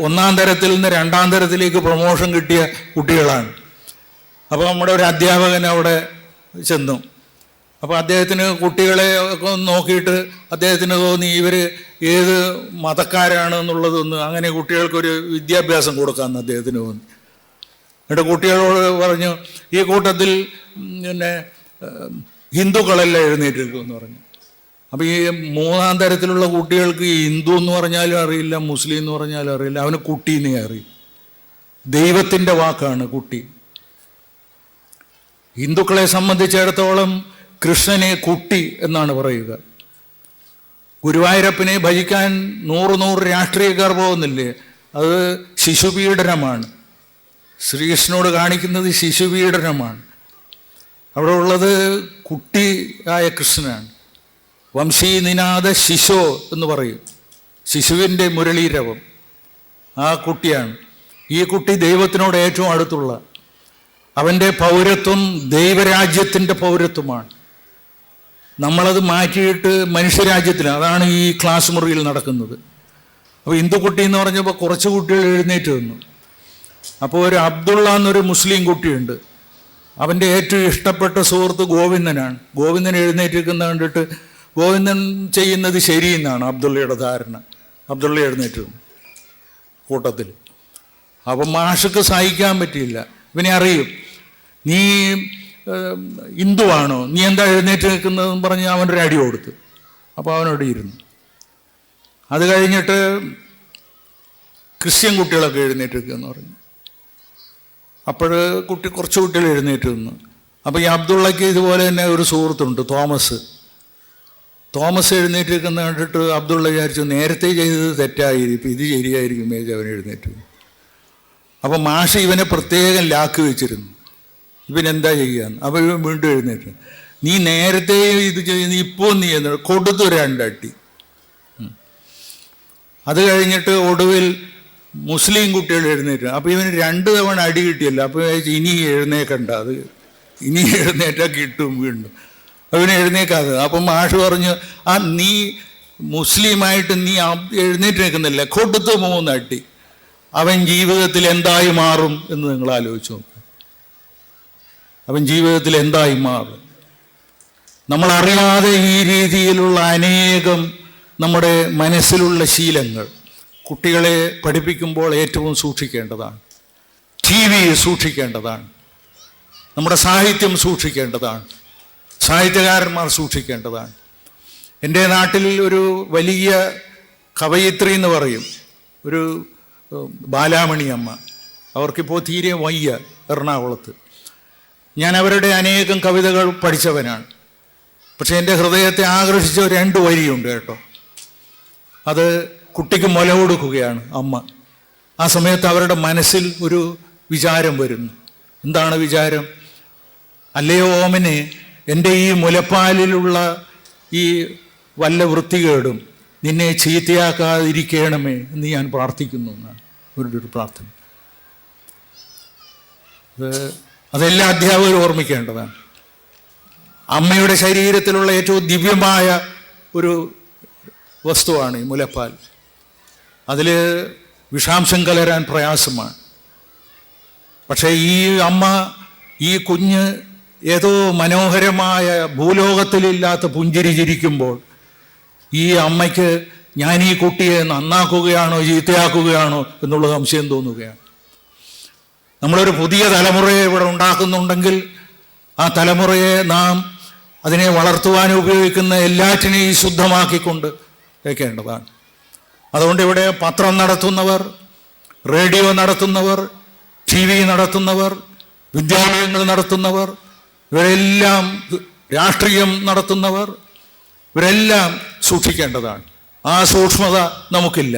ഒന്നാം തരത്തിൽ നിന്ന് രണ്ടാം തരത്തിലേക്ക് പ്രൊമോഷൻ കിട്ടിയ കുട്ടികളാണ്. അപ്പോൾ നമ്മുടെ ഒരു അധ്യാപകൻ അവിടെ ചെന്നു. അപ്പോൾ അദ്ദേഹത്തിന് കുട്ടികളെ ഒക്കെ നോക്കിയിട്ട് അദ്ദേഹത്തിന് തോന്നി ഇവർ ഏത് മതക്കാരാണ് എന്നുള്ളതൊന്ന്, അങ്ങനെ കുട്ടികൾക്കൊരു വിദ്യാഭ്യാസം കൊടുക്കാമെന്ന് അദ്ദേഹത്തിന് തോന്നി. എന്നിട്ട് കുട്ടികളോട് പറഞ്ഞു, ഈ കൂട്ടത്തിൽ പിന്നെ ഹിന്ദുക്കളെല്ലാം എഴുന്നേറ്റിരിക്കുമെന്ന് പറഞ്ഞു. അപ്പോൾ ഈ മൂന്നാം തരത്തിലുള്ള കുട്ടികൾക്ക് ഈ ഹിന്ദു എന്ന് പറഞ്ഞാലും അറിയില്ല, മുസ്ലിം എന്ന് പറഞ്ഞാലും അറിയില്ല, അവന് കുട്ടീന്നേ അറിയും. ദൈവത്തിൻ്റെ വാക്കാണ് കുട്ടി. ഹിന്ദുക്കളെ സംബന്ധിച്ചിടത്തോളം കൃഷ്ണനെ കുട്ടി എന്നാണ് പറയുക. ഗുരുവായൂരപ്പനെ ഭജിക്കാൻ 100 രാഷ്ട്രീയക്കാർ പോകുന്നില്ലേ, അത് ശിശുപീഡനമാണ്. ശ്രീകൃഷ്ണനോട് കാണിക്കുന്നത് ശിശുപീഡനമാണ്. അവിടെ ഉള്ളത് കുട്ടിയായ കൃഷ്ണനാണ്. വംശീ നിനാദ ശിശോ എന്ന് പറയും, ശിശുവിൻ്റെ മുരളീരവം. ആ കുട്ടിയാണ്. ഈ കുട്ടി ദൈവത്തിനോട് ഏറ്റവും അടുത്തുള്ള, അവൻ്റെ പൗരത്വം ദൈവരാജ്യത്തിൻ്റെ പൗരത്വമാണ്. നമ്മളത് മാറ്റിയിട്ട് മനുഷ്യരാജ്യത്തിൽ, അതാണ് ഈ ക്ലാസ് മുറിയിൽ നടക്കുന്നത്. അപ്പോൾ ഹിന്ദുക്കുട്ടി എന്ന് പറഞ്ഞപ്പോൾ കുറച്ച് കുട്ടികൾ എഴുന്നേറ്റ് വന്നു. അപ്പോൾ ഒരു അബ്ദുള്ള എന്നൊരു മുസ്ലിം കുട്ടിയുണ്ട്. അവൻ്റെ ഏറ്റവും ഇഷ്ടപ്പെട്ട സുഹൃത്ത് ഗോവിന്ദനാണ്. ഗോവിന്ദൻ എഴുന്നേറ്റിരിക്കുന്ന കണ്ടിട്ട് ഗോവിന്ദൻ ചെയ്യുന്നത് ശരിയെന്നാണ് അബ്ദുള്ളയുടെ ധാരണ. അബ്ദുള്ള എഴുന്നേറ്റ് വന്നു കൂട്ടത്തിൽ. അപ്പം മാഷക്ക് സഹിക്കാൻ പറ്റിയില്ല. ഇവനെ അറിയും, നീ ഹിന്ദുവാണോ, നീ എന്താ എഴുന്നേറ്റ് നിൽക്കുന്നതെന്ന് പറഞ്ഞ് അവനൊരു അടി കൊടുത്തു. അപ്പോൾ അവനോട് ഇരുന്നു. അത് കഴിഞ്ഞിട്ട് ക്രിസ്ത്യൻ കുട്ടികളൊക്കെ എഴുന്നേറ്റ് നിൽക്കുകയെന്ന് പറഞ്ഞു. അപ്പോൾ കുറച്ച് കുട്ടികൾ എഴുന്നേറ്റ് നിന്നു. അപ്പോൾ ഈ അബ്ദുള്ളയ്ക്ക് ഇതുപോലെ തന്നെ ഒരു സുഹൃത്തുണ്ട്, തോമസ് എഴുന്നേറ്റ് നിൽക്കുന്ന കണ്ടിട്ട് അബ്ദുള്ള വിചാരിച്ചു നേരത്തെ ചെയ്തത് തെറ്റായിരിക്കും, ഇത് ശരിയായിരിക്കും, അവൻ എഴുന്നേറ്റ്. അപ്പം മാഷ് ഇവനെ പ്രത്യേകം ലാക്ക് വെച്ചിരുന്നു, ഇവനെന്താ ചെയ്യാന്ന്. അപ്പോൾ ഇവൻ വീണ്ടും എഴുന്നേറ്റ്, നീ നേരത്തെ ഇത് ചെയ്യുന്ന ഇപ്പോൾ നീ എന്ന് കൊടുത്തു 2 അടി. അത് കഴിഞ്ഞിട്ട് ഒടുവിൽ മുസ്ലിം കുട്ടികൾ എഴുന്നേറ്റ്. അപ്പോൾ ഇവന് 2 തവണ അടി കിട്ടിയല്ലോ. അപ്പോൾ ഇനി എഴുന്നേക്കണ്ട, അത് ഇനി എഴുന്നേറ്റാൽ കിട്ടും വീണ്ടും. അവന് എഴുന്നേക്കാതെ. അപ്പം മാഷ് പറഞ്ഞു, നീ മുസ്ലിമായിട്ട് നീ എഴുന്നേറ്റ് നിൽക്കുന്നില്ല, കൊടുത്തു 3 അടി. അവൻ ജീവിതത്തിൽ എന്തായി മാറും എന്ന് നിങ്ങൾ ആലോചിച്ച് നോക്കുക. അവൻ ജീവിതത്തിൽ എന്തായി മാറും? നമ്മളറിയാതെ ഈ രീതിയിലുള്ള അനേകം നമ്മുടെ മനസ്സിലുള്ള ശീലങ്ങൾ കുട്ടികളെ പഠിപ്പിക്കുമ്പോൾ ഏറ്റവും സൂക്ഷിക്കേണ്ടതാണ്. TV സൂക്ഷിക്കേണ്ടതാണ്, നമ്മുടെ സാഹിത്യം സൂക്ഷിക്കേണ്ടതാണ്, സാഹിത്യകാരന്മാർ സൂക്ഷിക്കേണ്ടതാണ്. എൻ്റെ നാട്ടിൽ ഒരു വലിയ കവയിത്രി എന്ന് പറയും, ഒരു ബാലാമണി അമ്മ. അവർക്കിപ്പോൾ തീരെ വയ്യ എറണാകുളത്ത്. ഞാൻ അവരുടെ അനേകം കവിതകൾ പഠിച്ചവനാണ്. പക്ഷെ എൻ്റെ ഹൃദയത്തെ ആകർഷിച്ച 2 വരിയുണ്ട് കേട്ടോ. അത് കുട്ടിക്ക് മുല കൊടുക്കുകയാണ് അമ്മ. ആ സമയത്ത് അവരുടെ മനസ്സിൽ ഒരു വിചാരം വരുന്നു. എന്താണ് വിചാരം? അല്ലയോ ഓമനെ, എൻ്റെ ഈ മുലപ്പാലിലുള്ള ഈ വല്ല വൃത്തികേടും നിന്നെ ചീത്തയാക്കാതിരിക്കണമേ എന്ന് ഞാൻ പ്രാർത്ഥിക്കുന്നു എന്നാണ് ഒരു പ്രാർത്ഥന. അതെല്ലാ അധ്യാപകരും ഓർമ്മിക്കേണ്ടതാണ്. അമ്മയുടെ ശരീരത്തിലുള്ള ഏറ്റവും ദിവ്യമായ ഒരു വസ്തുവാണ് ഈ മുലപ്പാൽ. അതിൽ വിഷാംശം കലരാൻ പ്രയാസമാണ്. പക്ഷേ ഈ അമ്മ, ഈ കുഞ്ഞ് ഏതോ മനോഹരമായ ഭൂലോകത്തിലില്ലാത്ത പുഞ്ചിരി ചിരിക്കുമ്പോൾ ഈ അമ്മയ്ക്ക് ഞാൻ ഈ കുട്ടിയെ നന്നാക്കുകയാണോ ചീത്തയാക്കുകയാണോ എന്നുള്ള സംശയം തോന്നുകയാണ്. നമ്മളൊരു പുതിയ തലമുറയെ ഇവിടെ ഉണ്ടാക്കുന്നുണ്ടെങ്കിൽ ആ തലമുറയെ നാം അതിനെ വളർത്തുവാൻ ഉപയോഗിക്കുന്ന എല്ലാറ്റിനെയും ശുദ്ധമാക്കിക്കൊണ്ട് വയ്ക്കേണ്ടതാണ്. അതുകൊണ്ട് ഇവിടെ പത്രം നടത്തുന്നവർ, റേഡിയോ നടത്തുന്നവർ, TV നടത്തുന്നവർ, വിദ്യാലയങ്ങൾ നടത്തുന്നവർ, ഇവരെല്ലാം രാഷ്ട്രീയം നടത്തുന്നവർ, ഇവരെല്ലാം സൂക്ഷിക്കേണ്ടതാണ്. ആ സൂക്ഷ്മത നമുക്കില്ല.